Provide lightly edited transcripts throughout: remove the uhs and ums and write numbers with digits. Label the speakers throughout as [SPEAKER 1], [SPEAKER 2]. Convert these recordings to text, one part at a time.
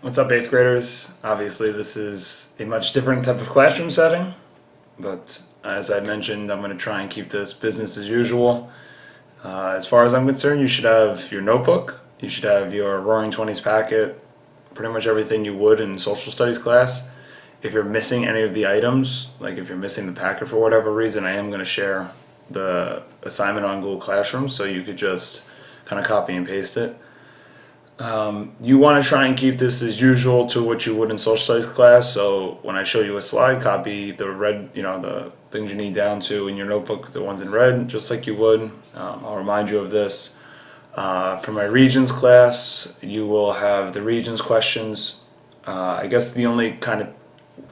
[SPEAKER 1] What's up, 8th graders? Obviously, this is a much different type of classroom setting, but as I mentioned, I'm going to try and keep this business as usual. As far as I'm concerned, you should have your notebook, you should have your Roaring Twenties packet, pretty much everything you would in social studies class. If you're missing any of the items, like if you're missing the packet for whatever reason, I am going to share the assignment on Google Classroom, so you could just kind of copy and paste it. You want to try and keep this as usual to what you would in social studies class. So when I show you a slide, copy the red, the things you need down to in your notebook, the ones in red, just like you would. I'll remind you of this. For my regions class, you will have the regions questions. I guess the only kind of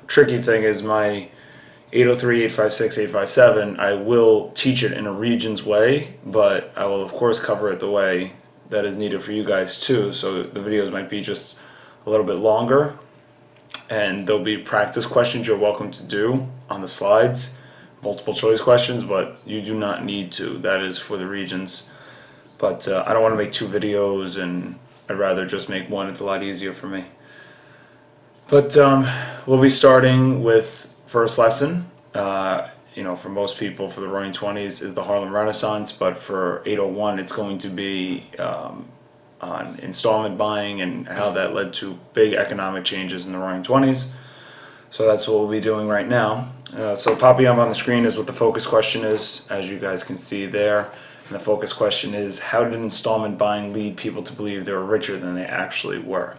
[SPEAKER 1] tricky thing is my 803, 856, 857. I will teach it in a regions way, but I will of course cover it the way that is needed for you guys too, so the videos might be just a little bit longer, and there'll be practice questions you're welcome to do on the slides, multiple choice questions, but you do not need to. That is for the regions. But I don't want to make two videos, and I'd rather just make one. It's a lot easier for me. But we'll be starting with first lesson. For most people, for the Roaring Twenties is the Harlem Renaissance, but for 801 it's going to be on installment buying and how that led to big economic changes in the Roaring Twenties. So that's what we'll be doing right now. So popping up on the screen is what the focus question is, as you guys can see there. And the focus question is, how did installment buying lead people to believe they were richer than they actually were?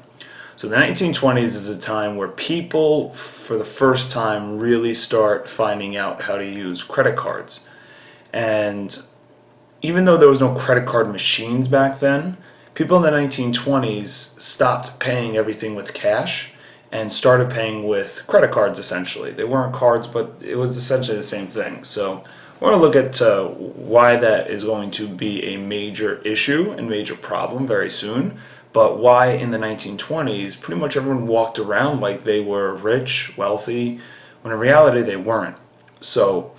[SPEAKER 1] So the 1920s is a time where people, for the first time, really start finding out how to use credit cards. And even though there was no credit card machines back then, people in the 1920s stopped paying everything with cash and started paying with credit cards, essentially. They weren't cards, but it was essentially the same thing. So I want to look at why that is going to be a major issue and major problem very soon. But why in the 1920s pretty much everyone walked around like they were rich, wealthy, when in reality they weren't. So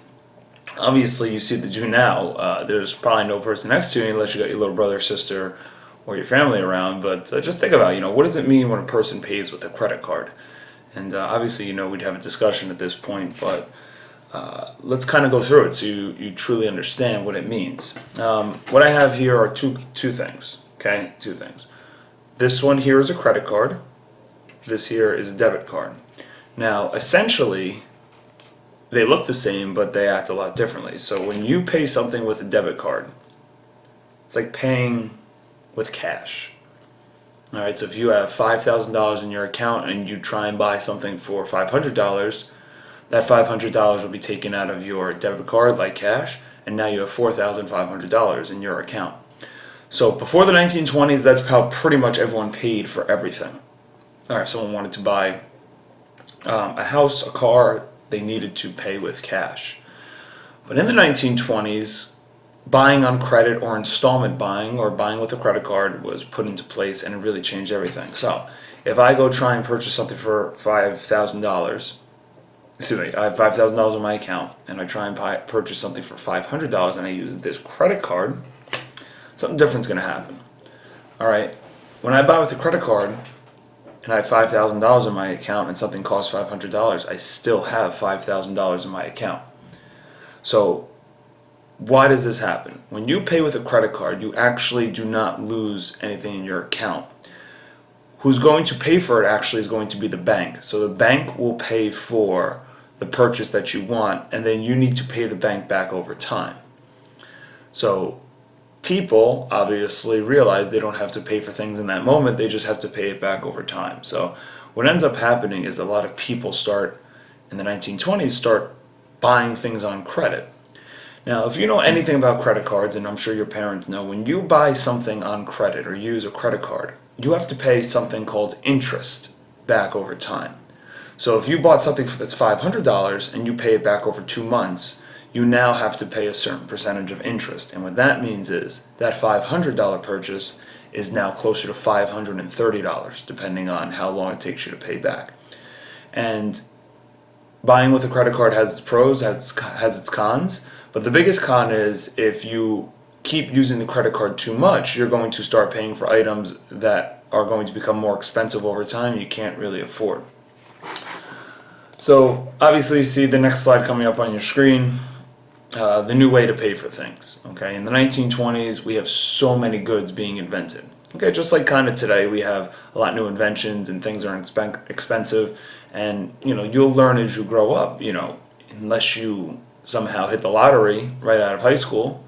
[SPEAKER 1] obviously you see the do now. There's probably no person next to you unless you got your little brother, sister, or your family around. But just think about, what does it mean when a person pays with a credit card? And obviously, we'd have a discussion at this point, but let's kind of go through it so you truly understand what it means. What I have here are two things, okay? Two things. This one here is a credit card. This here is a debit card. Now, essentially, they look the same, but they act a lot differently. So when you pay something with a debit card, it's like paying with cash. All right, so if you have $5,000 in your account and you try and buy something for $500, that $500 will be taken out of your debit card like cash, and now you have $4,500 in your account. So before the 1920s, that's how pretty much everyone paid for everything. All right, if someone wanted to buy a house, a car, they needed to pay with cash. But in the 1920s, buying on credit or installment buying or buying with a credit card was put into place, and it really changed everything. So if I go try and purchase something for $5,000, excuse me, I have $5,000 in my account, and I try and purchase something for $500, and I use this credit card, something different's going to happen. All right, when I buy with a credit card and I have $5,000 in my account and something costs $500, I still have $5,000 in my account. So why does this happen? When you pay with a credit card, you actually do not lose anything in your account. Who's going to pay for it actually is going to be the bank. So the bank will pay for the purchase that you want, and then you need to pay the bank back over time. So people obviously realize they don't have to pay for things in that moment, they just have to pay it back over time. So what ends up happening is a lot of people in the 1920s, start buying things on credit. Now, if you know anything about credit cards, and I'm sure your parents know, when you buy something on credit or use a credit card, you have to pay something called interest back over time. So if you bought something that's $500 and you pay it back over 2 months, you now have to pay a certain percentage of interest. And what that means is that $500 purchase is now closer to $530, depending on how long it takes you to pay back. And buying with a credit card has its pros, has its cons, but the biggest con is if you keep using the credit card too much, you're going to start paying for items that are going to become more expensive over time you can't really afford. So obviously you see the next slide coming up on your screen, the new way to pay for things. Okay, in the 1920s we have so many goods being invented. Okay, just like kind of today we have a lot of new inventions and things are expensive, and you'll learn as you grow up. Unless you somehow hit the lottery right out of high school,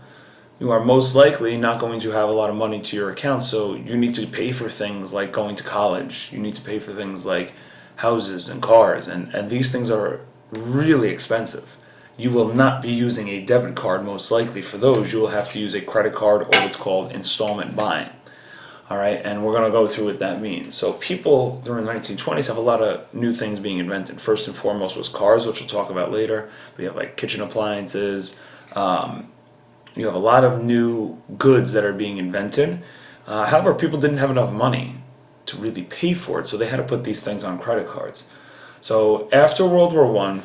[SPEAKER 1] you are most likely not going to have a lot of money to your account, so you need to pay for things like going to college. You need to pay for things like houses and cars, and these things are really expensive. You will not be using a debit card most likely for those. You will have to use a credit card or what's called installment buying. All right, and we're going to go through what that means. So people during the 1920s have a lot of new things being invented. First and foremost was cars, which we'll talk about later. We have like kitchen appliances. You have a lot of new goods that are being invented. However, people didn't have enough money to really pay for it, so they had to put these things on credit cards. So after World War I,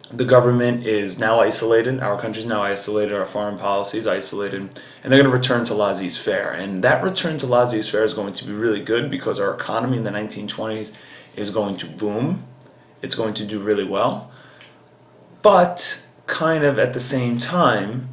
[SPEAKER 1] the government is now isolated, our country is now isolated, our foreign policy is isolated, and they're going to return to laissez-faire. And that return to laissez-faire is going to be really good because our economy in the 1920s is going to boom. It's going to do really well. But kind of at the same time,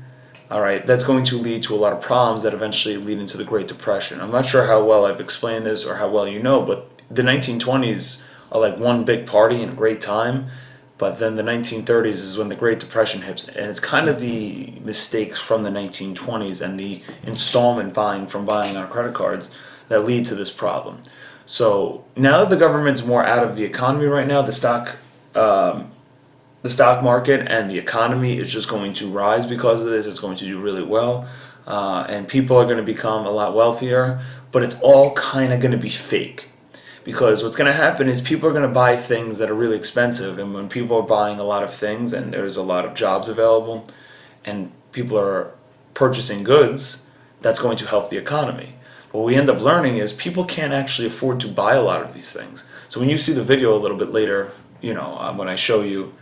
[SPEAKER 1] all right, that's going to lead to a lot of problems that eventually lead into the Great Depression. I'm not sure how well I've explained this or how well you know, but the 1920s are like one big party and a great time. But then the 1930s is when the Great Depression hits, and it's kind of the mistakes from the 1920s and the installment buying from buying on credit cards that lead to this problem. So now that the government's more out of the economy right now, the stock market and the economy is just going to rise because of this. It's going to do really well, and people are going to become a lot wealthier, but it's all kind of going to be fake. Because what's going to happen is people are going to buy things that are really expensive, and when people are buying a lot of things and there's a lot of jobs available and people are purchasing goods, that's going to help the economy. But what we end up learning is people can't actually afford to buy a lot of these things. So when you see the video a little bit later, when I show you,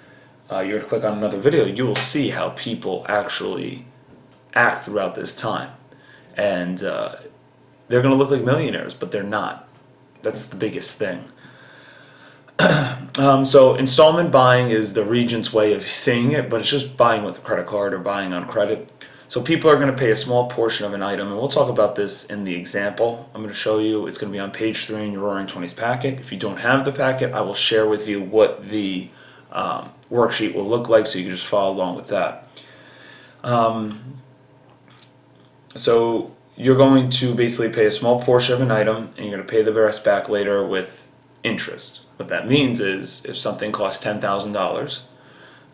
[SPEAKER 1] you're going to click on another video, you will see how people actually act throughout this time. And they're going to look like millionaires, but they're not. That's the biggest thing. So installment buying is the Regent's way of saying it, but it's just buying with a credit card or buying on credit. So people are going to pay a small portion of an item, and we'll talk about this in the example I'm going to show you. It's going to be on page 3 in your Roaring Twenties packet. If you don't have the packet, I will share with you what the worksheet will look like so you can just follow along with that. So you're going to basically pay a small portion of an item, and you're going to pay the rest back later with interest. What that means is if something costs $10,000,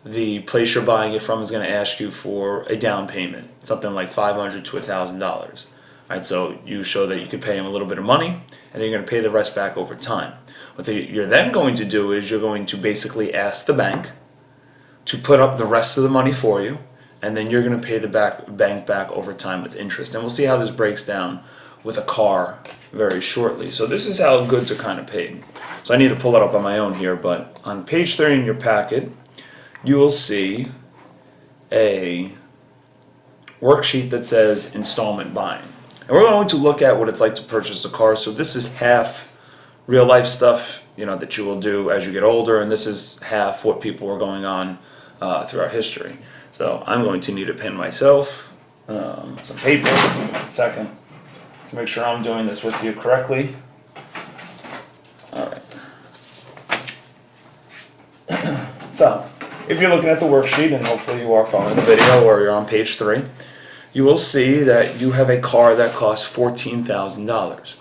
[SPEAKER 1] the place you're buying it from is going to ask you for a down payment, something like $500 to $1,000. Right, so you show that you could pay them a little bit of money, and then you're going to pay the rest back over time. What you're then going to do is you're going to basically ask the bank to put up the rest of the money for you, and then you're going to pay the bank back over time with interest. And we'll see how this breaks down with a car very shortly. So this is how goods are kind of paid. So I need to pull it up on my own here, but on page 3 in your packet, you will see a worksheet that says installment buying. And we're going to look at what it's like to purchase a car. So this is half real life stuff, that you will do as you get older, and this is half what people were going on throughout history. So I'm going to need a pen myself, some paper, 1 second, to make sure I'm doing this with you correctly. All right. So if you're looking at the worksheet, and hopefully you are following the video or you're on page 3, you will see that you have a car that costs $14,000.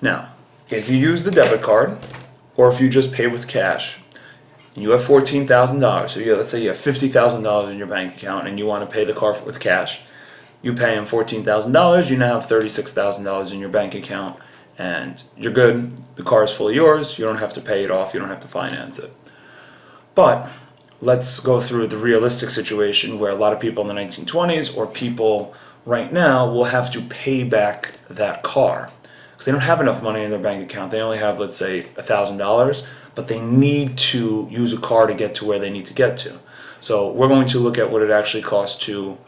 [SPEAKER 1] Now, if you use the debit card, or if you just pay with cash, you have $14,000. So let's say you have $50,000 in your bank account and you want to pay the car with cash. You pay him $14,000, you now have $36,000 in your bank account, and you're good. The car is fully yours. You don't have to pay it off. You don't have to finance it. But let's go through the realistic situation where a lot of people in the 1920s or people right now will have to pay back that car because they don't have enough money in their bank account. They only have, let's say, $1,000, but they need to use a car to get to where they need to get to. So we're going to look at what it actually costs to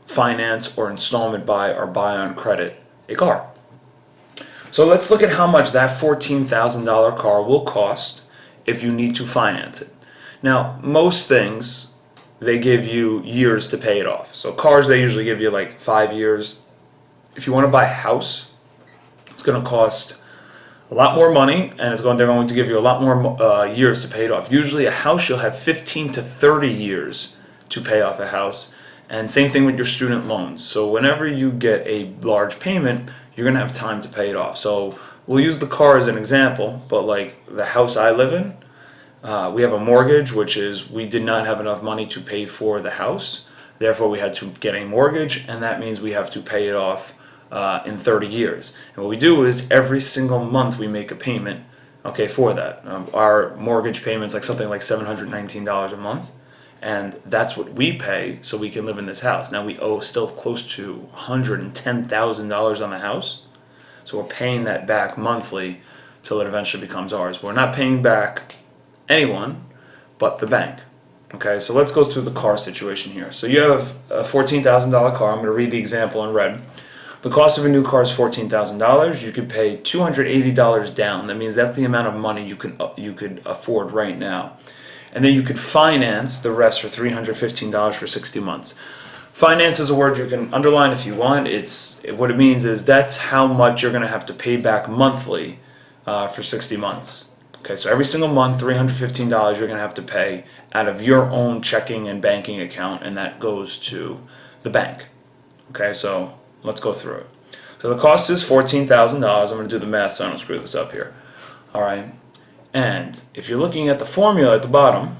[SPEAKER 1] finance or installment buy or buy on credit a car. So let's look at how much that $14,000 car will cost if you need to finance it. Now, most things, they give you years to pay it off. So cars, they usually give you like 5 years. If you want to buy a house, it's going to cost a lot more money, and they're going to give you a lot more years to pay it off. Usually a house, you'll have 15 to 30 years to pay off a house. And same thing with your student loans. So whenever you get a large payment, you're going to have time to pay it off. So we'll use the car as an example, but like the house I live in, we have a mortgage, which is we did not have enough money to pay for the house. Therefore, we had to get a mortgage, and that means we have to pay it off in 30 years. And what we do is every single month we make a payment, okay, for that. Our mortgage payment's like something like $719 a month, and that's what we pay so we can live in this house. Now we owe still close to $110,000 on the house, so we're paying that back monthly till it eventually becomes ours. We're not paying back anyone but the bank. Okay, so let's go through the car situation here. So you have a $14,000 car. I'm going to read the example in red. The cost of a new car is $14,000. You could pay $280 down. That means that's the amount of money you could afford right now. And then you could finance the rest for $315 for 60 months. Finance is a word you can underline if you want. What it means is that's how much you're going to have to pay back monthly for 60 months. Okay, so every single month, $315 you're going to have to pay out of your own checking and banking account, and that goes to the bank. Okay, so let's go through it. So the cost is $14,000. I'm going to do the math so I don't screw this up here. All right, and if you're looking at the formula at the bottom,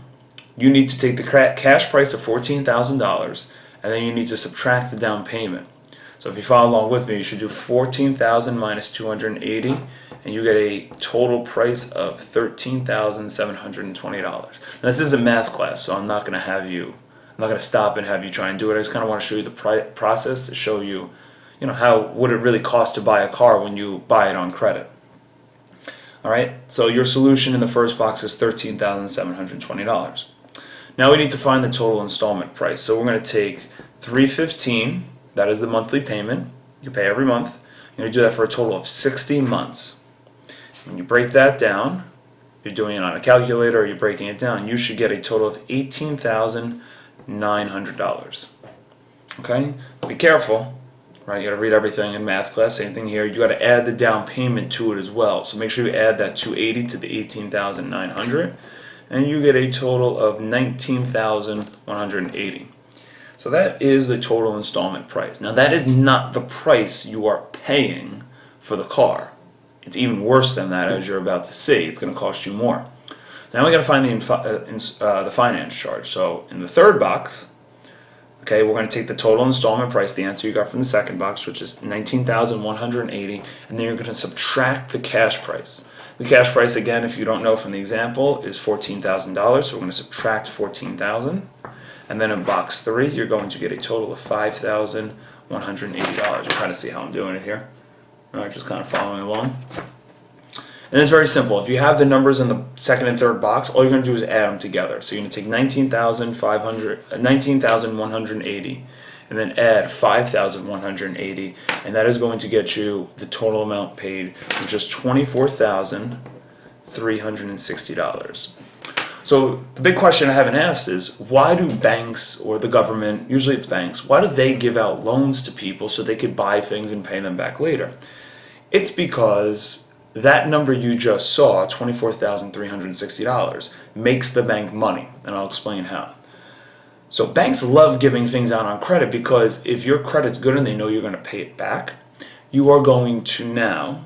[SPEAKER 1] you need to take the cash price of $14,000, and then you need to subtract the down payment. So if you follow along with me, you should do $14,000 minus $280, and you get a total price of $13,720. Now this is a math class, so I'm not going to stop and have you try and do it. I just kind of want to show you the process to show you, what it really costs to buy a car when you buy it on credit. All right, so your solution in the first box is $13,720. Now we need to find the total installment price. So we're going to take $315, that is the monthly payment you pay every month. You're going to do that for a total of 60 months. When you break that down, you're doing it on a calculator or you're breaking it down, you should get a total of $18,900. Okay? Be careful, right? You got to read everything in math class. Same thing here. You got to add the down payment to it as well. So make sure you add that $280 to the $18,900, and you get a total of $19,180. So that is the total installment price. Now that is not the price you are paying for the car. It's even worse than that, as you're about to see. It's going to cost you more. Now we got to find the finance charge. So in the third box, okay, we're going to take the total installment price, the answer you got from the second box, which is $19,180, and then you're going to subtract the cash price. The cash price, again, if you don't know from the example, is $14,000. So we're going to subtract $14,000, and then in box 3, you're going to get a total of $5,180. You're trying to see how I'm doing it here. All right, just kind of following along. And it's very simple. If you have the numbers in the second and third box, all you're going to do is add them together. So you're going to take $19,180 and then add $5,180, and that is going to get you the total amount paid, which is $24,360. So the big question I haven't asked is, why do banks or the government, usually it's banks, why do they give out loans to people so they could buy things and pay them back later? It's because that number you just saw, $24,360, makes the bank money, and I'll explain how. So banks love giving things out on credit because if your credit's good and they know you're going to pay it back, you are going to now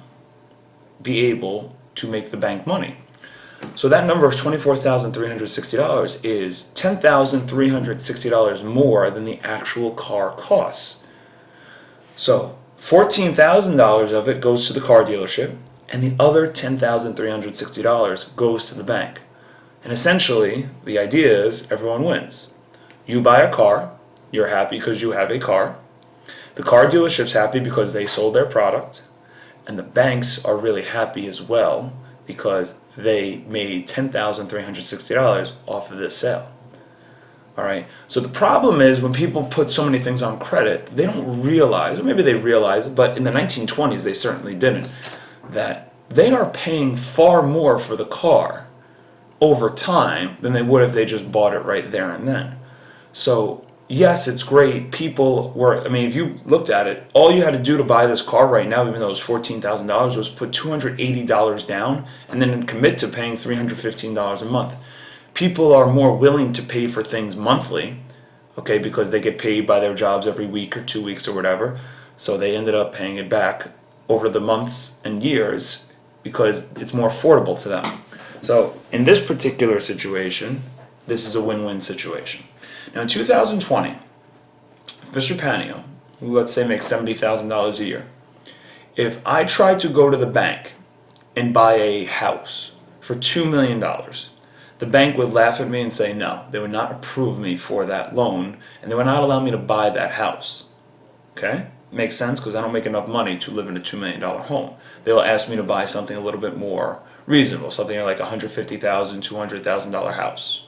[SPEAKER 1] be able to make the bank money. So that number of $24,360 is $10,360 more than the actual car costs. So $14,000 of it goes to the car dealership, and the other $10,360 goes to the bank. And essentially, the idea is everyone wins. You buy a car, you're happy because you have a car. The car dealership's happy because they sold their product, and the banks are really happy as well because they made $10,360 off of this sale. All right. So the problem is when people put so many things on credit, they don't realize, or maybe they realize it, but in the 1920s they certainly didn't. that they are paying far more for the car over time than they would if they just bought it right there and then. So yes, it's great. People were, I mean, if you looked at it, all you had to do to buy this car right now, even though it was $14,000, was put $280 down and then commit to paying $315 a month. People are more willing to pay for things monthly, okay, because they get paid by their jobs every week or 2 weeks or whatever. So they ended up paying it back over the months and years because it's more affordable to them. So in this particular situation, this is a win-win situation. Now in 2020, Mr. Panio, who let's say makes $70,000 a year, if I tried to go to the bank and buy a house for $2 million, the bank would laugh at me and say no. They would not approve me for that loan, and they would not allow me to buy that house. Okay? Makes sense because I don't make enough money to live in a $2 million home. They'll ask me to buy something a little bit more reasonable, something like a $150,000, $200,000 house.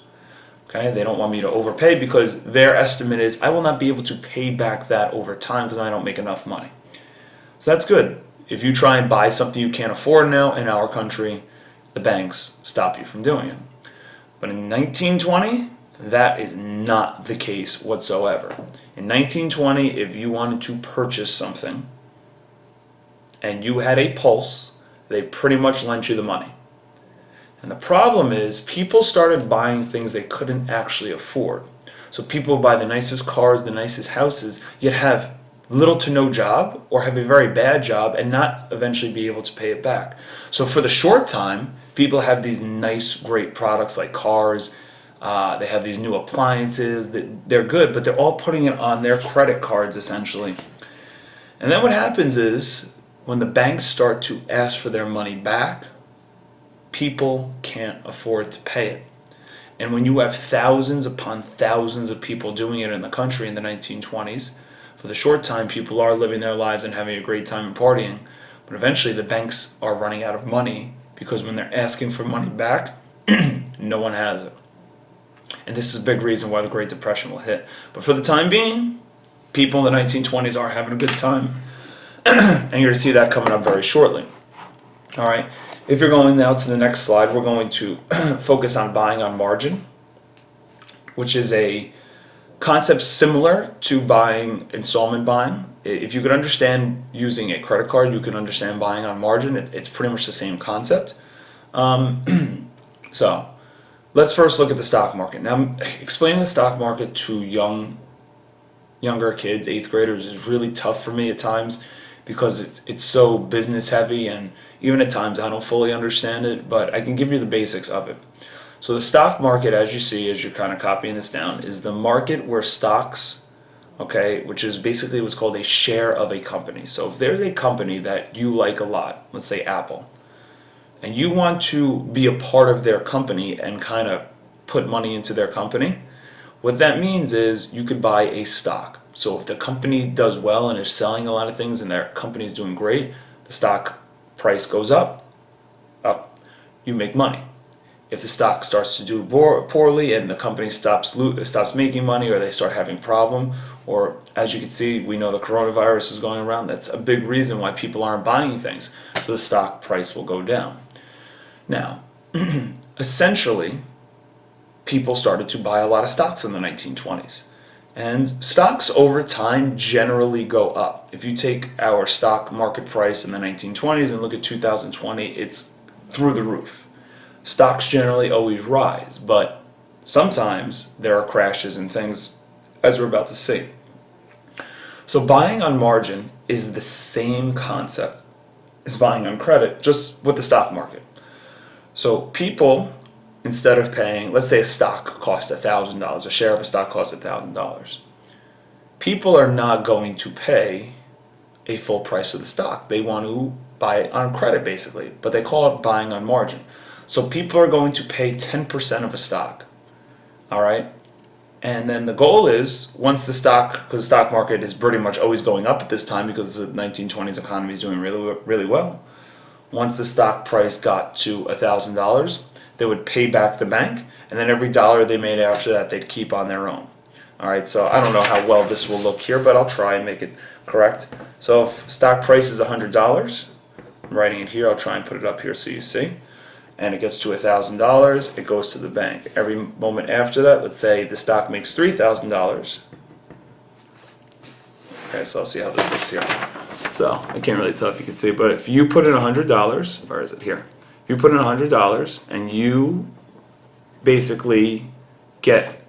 [SPEAKER 1] Okay, they don't want me to overpay because their estimate is I will not be able to pay back that over time because I don't make enough money. So that's good. If you try and buy something you can't afford now in our country, the banks stop you from doing it. But in 1920, that is not the case whatsoever. In 1920, if you wanted to purchase something and you had a pulse, they pretty much lent you the money. And the problem is people started buying things they couldn't actually afford. So people buy the nicest cars, the nicest houses, yet have little to no job or have a very bad job and not eventually be able to pay it back. So for the short time, people have these nice, great products like cars. They have these new appliances. They're good, but they're all putting it on their credit cards essentially. And then what happens is when the banks start to ask for their money back, people can't afford to pay it. And when you have thousands upon thousands of people doing it in the country in the 1920s, for the short time people are living their lives and having a great time and partying, but eventually the banks are running out of money because when they're asking for money back, no one has it. And this is a big reason why the Great Depression will hit. But for the time being, people in the 1920s are having a good time, and you're going to see that coming up very shortly. All right. If you're going now to the next slide, we're going to focus on buying on margin, which is a concept similar to buying installment buying. If you could understand using a credit card, you can understand buying on margin. It's pretty much the same concept. So let's first look at the stock market. Now, explaining the stock market to younger kids, 8th graders, is really tough for me at times because it's so business heavy, and even at times I don't fully understand it, but I can give you the basics of it. So the stock market, as you see, as you're kind of copying this down, is the market where stocks, okay, which is basically what's called a share of a company. So if there's a company that you like a lot, let's say Apple, and you want to be a part of their company and kind of put money into their company, what that means is you could buy a stock. So if the company does well and is selling a lot of things and their company is doing great, the stock price goes up, you make money. If the stock starts to do poorly and the company stops making money, or they start having problem, or as you can see, we know the coronavirus is going around, that's a big reason why people aren't buying things. So the stock price will go down. Now, essentially, people started to buy a lot of stocks in the 1920s. And stocks over time generally go up. If you take our stock market price in the 1920s and look at 2020, it's through the roof. Stocks generally always rise, but sometimes there are crashes and things, as we're about to see. So buying on margin is the same concept as buying on credit, just with the stock market. So people, instead of paying, let's say a stock cost $1,000, a share of a stock costs $1,000. People are not going to pay a full price of the stock. They want to buy it on credit, basically, but they call it buying on margin. So people are going to pay 10% of a stock, all right? And then the goal is, once the stock, because the stock market is pretty much always going up at this time because the 1920s economy is doing really, really well. Once the stock price got to $1,000, they would pay back the bank, and then every dollar they made after that, they'd keep on their own. All right, so I don't know how well this will look here, but I'll try and make it correct. So if stock price is $100, I'm writing it here. I'll try and put it up here so you see. And it gets to $1,000, it goes to the bank. Every moment after that, let's say the stock makes $3,000. Okay, so I'll see how this looks here. So I can't really tell if you can see, but if you put in $100, where is it here? If you put in $100 and you basically get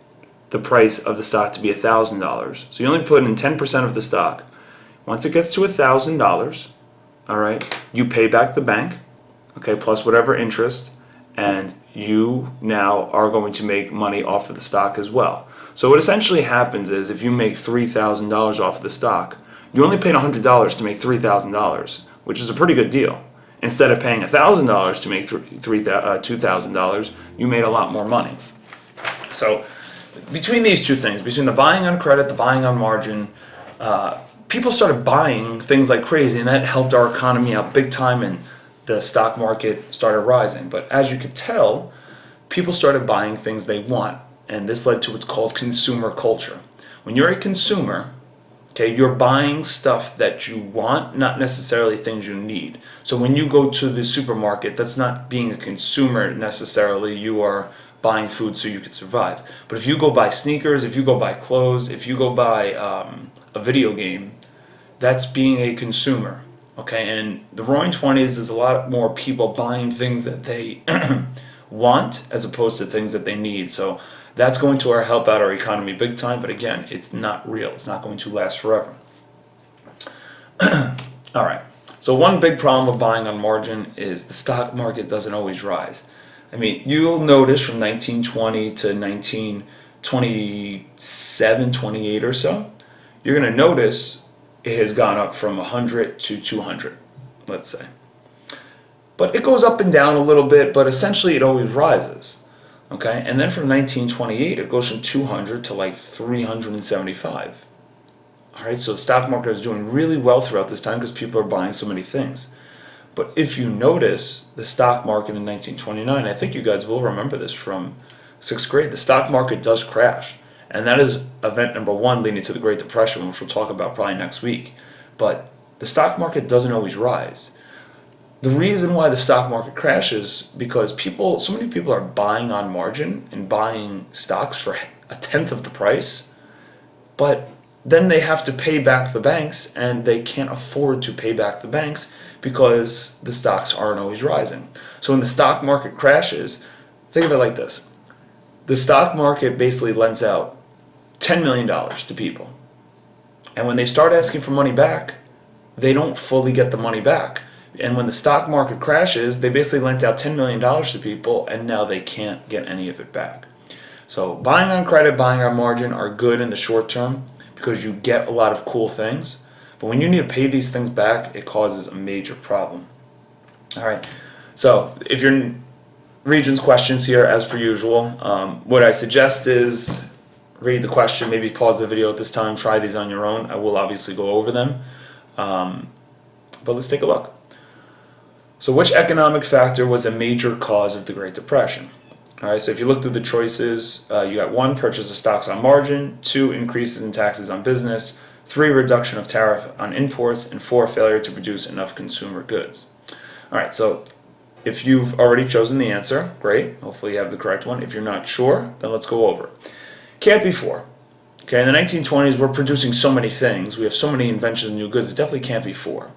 [SPEAKER 1] the price of the stock to be $1,000, so you only put in 10% of the stock. Once it gets to $1,000, all right, you pay back the bank, okay, plus whatever interest, and you now are going to make money off of the stock as well. So what essentially happens is if you make $3,000 off of the stock, you only paid $100 to make $3,000, which is a pretty good deal. Instead of paying $1,000 to make $2,000, you made a lot more money. So between these two things, between the buying on credit, the buying on margin, people started buying things like crazy, and that helped our economy out big time, and the stock market started rising. But as you could tell, people started buying things they want, and this led to what's called consumer culture. When you're a consumer, okay, you're buying stuff that you want, not necessarily things you need. So when you go to the supermarket, that's not being a consumer necessarily. You are buying food so you can survive. But if you go buy sneakers, if you go buy clothes, if you go buy a video game, that's being a consumer. Okay, and in the Roaring '20s, is a lot more people buying things that they want as opposed to things that they need. So that's going to help out our economy big time. But again, it's not real. It's not going to last forever. All right. So one big problem with buying on margin is the stock market doesn't always rise. I mean, you'll notice from 1920 to 1927, 28 or so, you're going to notice it has gone up from 100 to 200, let's say. But it goes up and down a little bit, but essentially it always rises. Okay, and then from 1928, it goes from 200 to like 375. All right, so the stock market is doing really well throughout this time because people are buying so many things. But if you notice the stock market in 1929, I think you guys will remember this from 6th grade, the stock market does crash. And that is event number one leading to the Great Depression, which we'll talk about probably next week. But the stock market doesn't always rise. The reason why the stock market crashes because so many people are buying on margin and buying stocks for a tenth of the price, but then they have to pay back the banks, and they can't afford to pay back the banks because the stocks aren't always rising. So when the stock market crashes, think of it like this. The stock market basically lends out $10 million to people. And when they start asking for money back, they don't fully get the money back. And when the stock market crashes, they basically lent out $10 million to people, and now they can't get any of it back. So buying on credit, buying on margin are good in the short term because you get a lot of cool things. But when you need to pay these things back, it causes a major problem. All right. So if you're in Regents questions here, as per usual, what I suggest is read the question, maybe pause the video at this time, try these on your own. I will obviously go over them. But let's take a look. So which economic factor was a major cause of the Great Depression? All right, so if you look through the choices, you got 1, purchase of stocks on margin, 2, increases in taxes on business, 3, reduction of tariff on imports, and 4, failure to produce enough consumer goods. All right, so if you've already chosen the answer, great. Hopefully you have the correct one. If you're not sure, then let's go over it. Can't be 4. Okay, in the 1920s, we're producing so many things. We have so many inventions and new goods. It definitely can't be 4.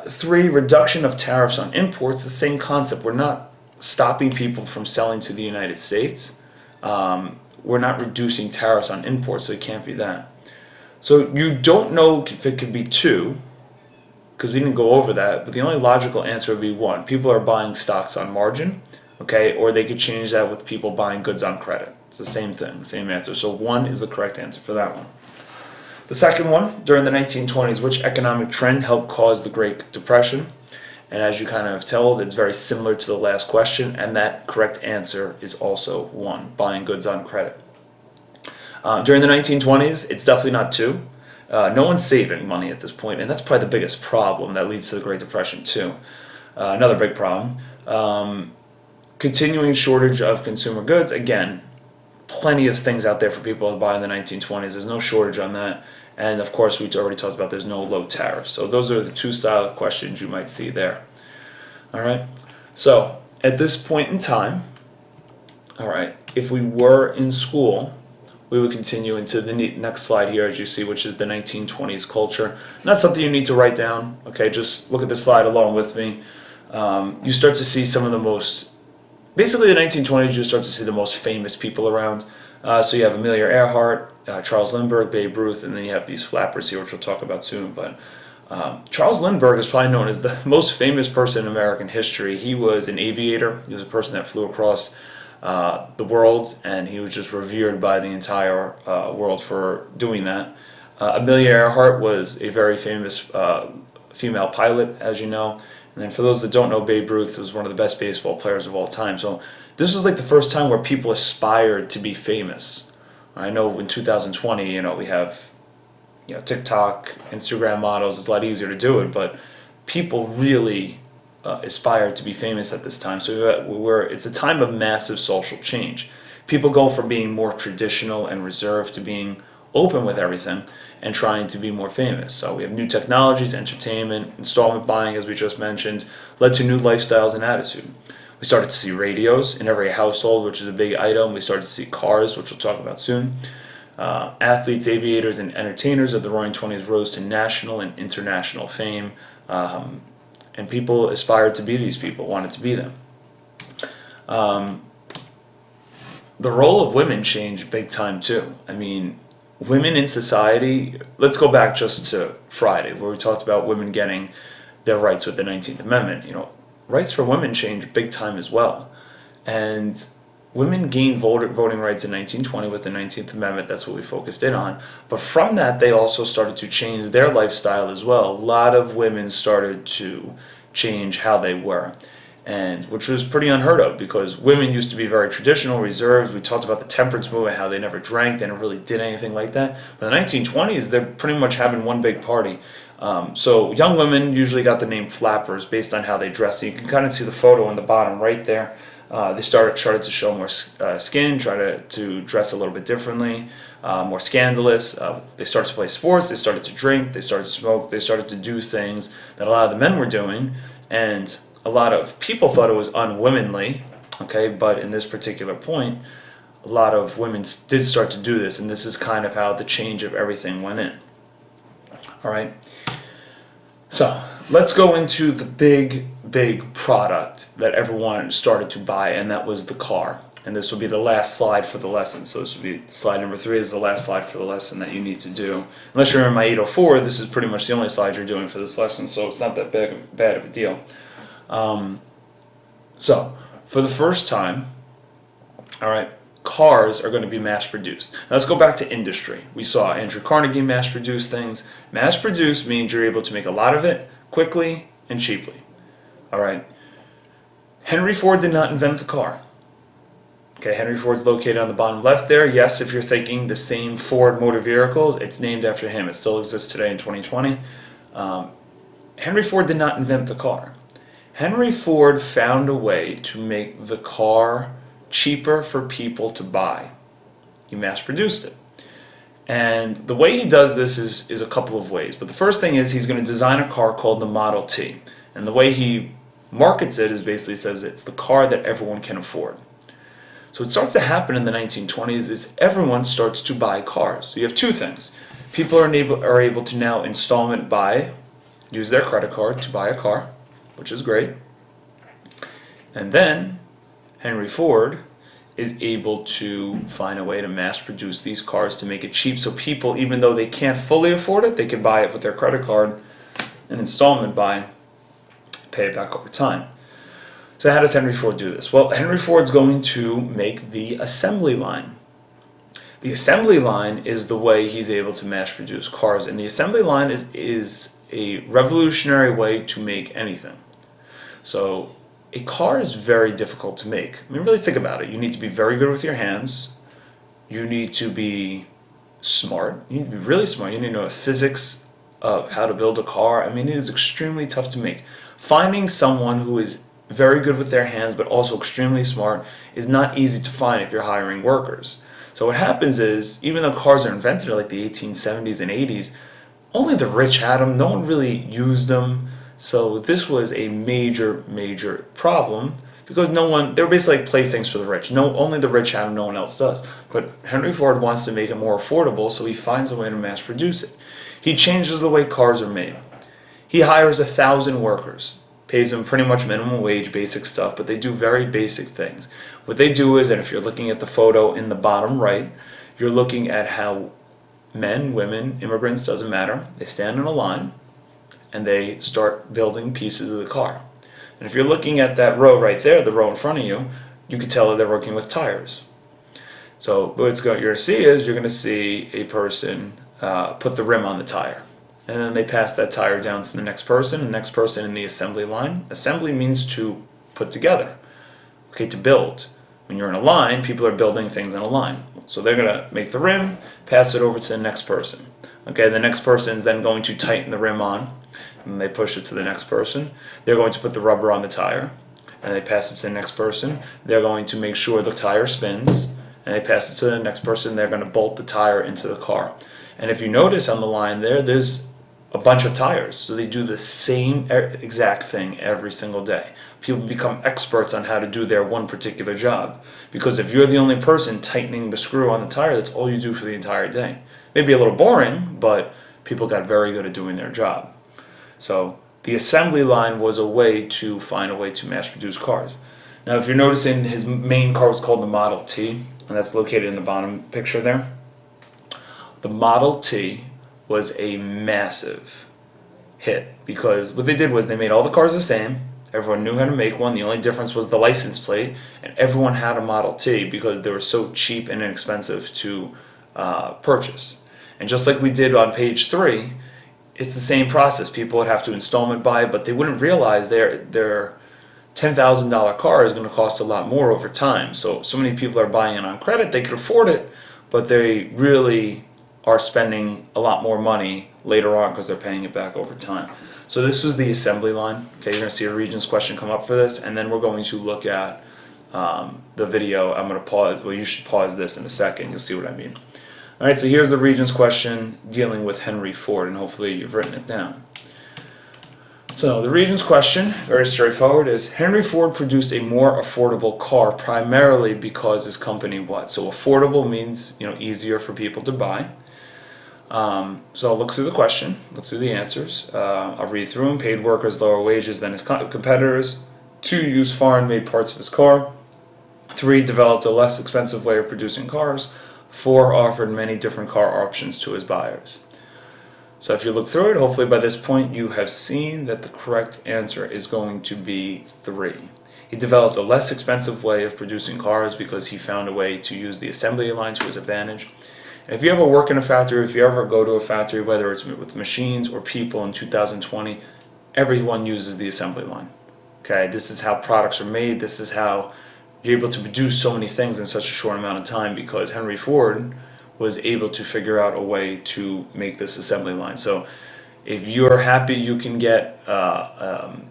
[SPEAKER 1] 3, reduction of tariffs on imports. The same concept. We're not stopping people from selling to the United States. We're not reducing tariffs on imports, so it can't be that. So you don't know if it could be 2, because we didn't go over that, but the only logical answer would be 1. People are buying stocks on margin, okay, or they could change that with people buying goods on credit. It's the same thing, same answer. So 1 is the correct answer for that one. The second one, during the 1920s, which economic trend helped cause the Great Depression? And as you kind of have told, it's very similar to the last question, and that correct answer is also 1, buying goods on credit. During the 1920s, it's definitely not 2. No one's saving money at this point, and that's probably the biggest problem that leads to the Great Depression too. Another big problem. Continuing shortage of consumer goods. Again, plenty of things out there for people to buy in the 1920s. There's no shortage on that. And of course, we already talked about there's no low tariffs. So those are the two style of questions you might see there. All right. So at this point in time, all right, if we were in school, we would continue into the next slide here, as you see, which is the 1920s culture. Not something you need to write down, okay? Just look at the slide along with me. You start to see some of the most, basically the 1920s, you start to see the most famous people around. So you have Amelia Earhart, Charles Lindbergh, Babe Ruth, and then you have these flappers here, which we'll talk about soon. But Charles Lindbergh is probably known as the most famous person in American history. He was an aviator. He was a person that flew across the world, and he was just revered by the entire world for doing that. Amelia Earhart was a very famous female pilot, as you know. And then for those that don't know, Babe Ruth was one of the best baseball players of all time. So this was like the first time where people aspired to be famous. I know in 2020, we have TikTok, Instagram models. It's a lot easier to do it, but people really aspire to be famous at this time. So it's a time of massive social change. People go from being more traditional and reserved to being open with everything and trying to be more famous. So we have new technologies, entertainment, installment buying, as we just mentioned, led to new lifestyles and attitude. We started to see radios in every household, which is a big item. We started to see cars, which we'll talk about soon. Athletes, aviators, and entertainers of the Roaring Twenties rose to national and international fame. And people aspired to be these people, wanted to be them. The role of women changed big time too. I mean, women in society, let's go back just to Friday, where we talked about women getting their rights with the 19th Amendment. Rights for women changed big time as well. And women gained voting rights in 1920 with the 19th Amendment. That's what we focused in on. But from that, they also started to change their lifestyle as well. A lot of women started to change how they were, and which was pretty unheard of, because women used to be very traditional, reserved. We talked about the temperance movement, how they never drank, they never really did anything like that. But in the 1920s, they're pretty much having one big party. So young women usually got the name flappers based on how they dressed. And you can kind of see the photo on the bottom right there. They started to show more skin, try to dress a little bit differently, more scandalous. They started to play sports, they started to drink, they started to smoke, they started to do things that a lot of the men were doing, and a lot of people thought it was unwomanly, okay, but in this particular point, a lot of women did start to do this, and this is kind of how the change of everything went in. All right. So let's go into the big product that everyone started to buy, and that was the car. And this will be the last slide for the lesson. So this will be slide number 3 is the last slide for the lesson that you need to do. Unless you're in my 804, this is pretty much the only slide you're doing for this lesson, so it's not that bad of a deal. So for the first time, all right, cars are going to be mass-produced. Now let's go back to industry. We saw Andrew Carnegie mass-produce things. Mass-produced means you're able to make a lot of it quickly and cheaply. All right. Henry Ford did not invent the car. Okay, Henry Ford's located on the bottom left there. Yes, if you're thinking the same Ford motor vehicles, it's named after him. It still exists today in 2020. Henry Ford did not invent the car. Henry Ford found a way to make the car cheaper for people to buy. He mass-produced it. And the way he does this is a couple of ways. But the first thing is he's going to design a car called the Model T. And the way he markets it is basically says it's the car that everyone can afford. So what starts to happen in the 1920s is everyone starts to buy cars. So you have two things. People are able to now installment buy, use their credit card to buy a car, which is great. And then Henry Ford is able to find a way to mass produce these cars to make it cheap, so people, even though they can't fully afford it, they can buy it with their credit card and installment buy, pay it back over time. So how does Henry Ford do this? Well, Henry Ford's going to make the assembly line. The assembly line is the way he's able to mass produce cars, and the assembly line is a revolutionary way to make anything. So a car is very difficult to make. I mean, really think about it. You need to be very good with your hands. You need to be smart. You need to be really smart. You need to know the physics of how to build a car. I mean, it is extremely tough to make. Finding someone who is very good with their hands but also extremely smart is not easy to find if you're hiring workers. So what happens is, even though cars are invented in like the 1870s and 80s, only the rich had them. No one really used them. So this was a major, major problem because no one, they were basically like playthings for the rich. No, only the rich had them, no one else does. But Henry Ford wants to make it more affordable, so he finds a way to mass produce it. He changes the way cars are made. He hires 1,000 workers, pays them pretty much minimum wage, basic stuff, but they do very basic things. What they do is, and if you're looking at the photo in the bottom right, you're looking at how men, women, immigrants, doesn't matter, they stand in a line and they start building pieces of the car. And if you're looking at that row right there, the row in front of you, you can tell that they're working with tires. So what you're going to see is you're going to see a person put the rim on the tire. And then they pass that tire down to the next person in the assembly line. Assembly means to put together, okay, to build. When you're in a line, people are building things in a line. So they're going to make the rim, pass it over to the next person. Okay, the next person is then going to tighten the rim on, and they push it to the next person. They're going to put the rubber on the tire, and they pass it to the next person. They're going to make sure the tire spins, and they pass it to the next person. They're going to bolt the tire into the car. And if you notice on the line there's a bunch of tires. So they do the same exact thing every single day. People become experts on how to do their one particular job. Because if you're the only person tightening the screw on the tire, that's all you do for the entire day. Maybe a little boring, but people got very good at doing their job. So the assembly line was a way to find a way to mass produce cars. Now if you're noticing, his main car was called the Model T, and that's located in the bottom picture there. The Model T was a massive hit because what they did was they made all the cars the same. Everyone knew how to make one. The only difference was the license plate, and everyone had a Model T because they were so cheap and inexpensive to purchase. And just like we did on page 3, it's the same process. People would have to installment buy, but they wouldn't realize their $10,000 car is going to cost a lot more over time. So many people are buying it on credit. They could afford it, but they really are spending a lot more money later on because they're paying it back over time. So this was the assembly line. Okay, you're going to see a Regents question come up for this, and then we're going to look at the video. I'm going to pause. Well, you should pause this in a second. You'll see what I mean. All right, so here's the Regents question dealing with Henry Ford, and hopefully you've written it down. So the Regents question, very straightforward, is Henry Ford produced a more affordable car primarily because his company what? So affordable means, easier for people to buy. So I'll look through the question, look through the answers. I'll read through them. Paid workers lower wages than his competitors. 2, used foreign-made parts of his car. 3, developed a less expensive way of producing cars. 4, offered many different car options to his buyers. So if you look through it, hopefully by this point you have seen that the correct answer is going to be 3. He developed a less expensive way of producing cars because he found a way to use the assembly line to his advantage. And if you ever work in a factory, if you ever go to a factory, whether it's with machines or people in 2020, everyone uses the assembly line. Okay, this is how products are made. This is how you're able to produce so many things in such a short amount of time because Henry Ford was able to figure out a way to make this assembly line. So if you're happy you can get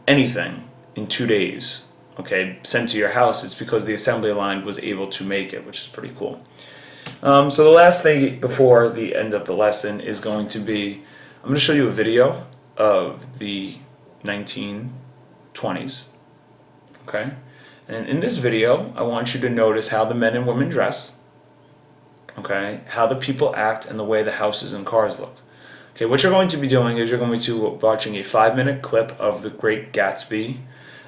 [SPEAKER 1] anything in 2 days, okay, sent to your house, it's because the assembly line was able to make it, which is pretty cool. So the last thing before the end of the lesson is going to be, I'm going to show you a video of the 1920s, okay? And in this video, I want you to notice how the men and women dress, okay, how the people act, and the way the houses and cars look. Okay, what you're going to be doing is you're going to be watching a 5-minute clip of The Great Gatsby.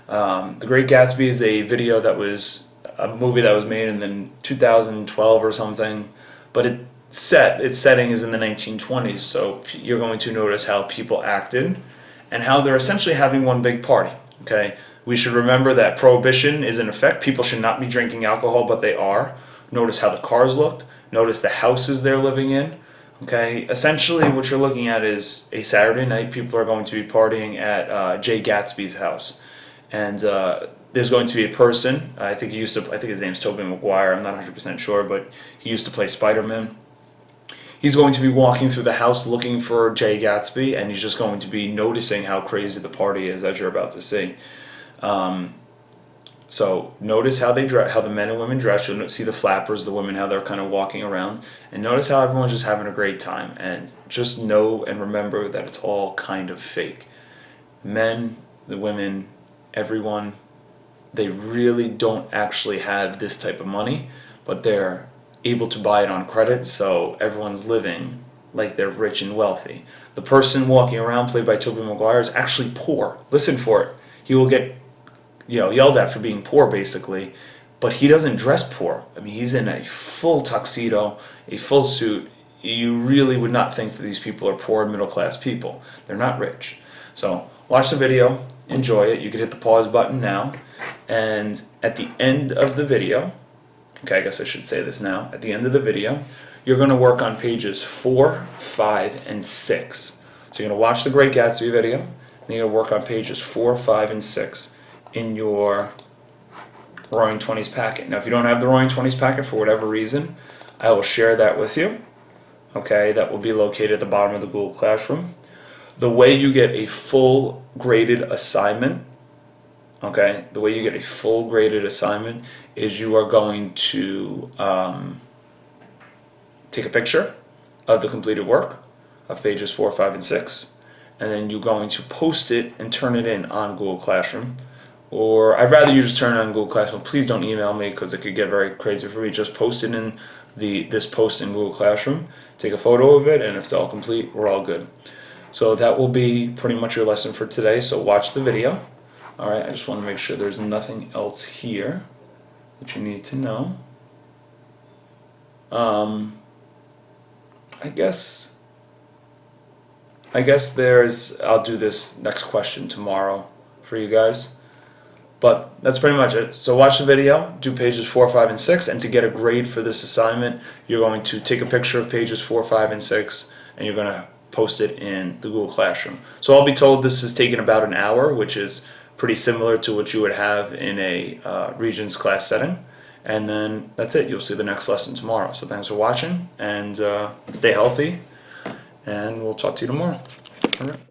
[SPEAKER 1] The Great Gatsby is a video that was a movie that was made in 2012 or something, but its setting is in the 1920s, so you're going to notice how people acted and how they're essentially having one big party, okay? We should remember that prohibition is in effect. People should not be drinking alcohol, but they are. Notice how the cars looked. Notice the houses they're living in. Okay, essentially what you're looking at is a Saturday night. People are going to be partying at Jay Gatsby's house, and there's going to be a person. I think his name's Tobey Maguire. I'm not 100% sure, but he used to play Spider-Man. He's going to be walking through the house looking for Jay Gatsby, and he's just going to be noticing how crazy the party is, as you're about to see. So notice how they dress, how the men and women dress. You'll see the flappers, the women, how they're kind of walking around, and notice how everyone's just having a great time. And just know and remember that it's all kind of fake. Men, the women, everyone, they really don't actually have this type of money, but they're able to buy it on credit, so everyone's living like they're rich and wealthy. The person walking around, played by Tobey Maguire, is actually poor. Listen for it. He will get yelled at for being poor, basically, but he doesn't dress poor. I mean, he's in a full tuxedo, a full suit. You really would not think that these people are poor middle class people. They're not rich. So watch the video, enjoy it. You can hit the pause button now, and at the end of the video, okay, I guess I should say this now. At the end of the video, you're going to work on pages 4, 5, and 6. So you're going to watch the Great Gatsby video, and you're going to work on pages 4, 5, and 6 in your Roaring Twenties packet. Now, if you don't have the Roaring Twenties packet for whatever reason, I will share that with you. Okay, that will be located at the bottom of the Google Classroom. The way you get a full graded assignment, okay, the way you get a full graded assignment is you are going to take a picture of the completed work of pages 4, 5, and 6, and then you're going to post it and turn it in on Google Classroom. Or I'd rather you just turn it on Google Classroom. Please don't email me because it could get very crazy for me. Just post it in this post in Google Classroom. Take a photo of it, and if it's all complete, we're all good. So that will be pretty much your lesson for today. So watch the video. All right, I just want to make sure there's nothing else here that you need to know. I guess I'll do this next question tomorrow for you guys. But that's pretty much it. So watch the video, do pages 4, 5, and 6, and to get a grade for this assignment, you're going to take a picture of pages 4, 5, and 6, and you're going to post it in the Google Classroom. So I'll be told this has taken about an hour, which is pretty similar to what you would have in a Regents class setting. And then that's it. You'll see the next lesson tomorrow. So thanks for watching, and stay healthy, and we'll talk to you tomorrow. All right.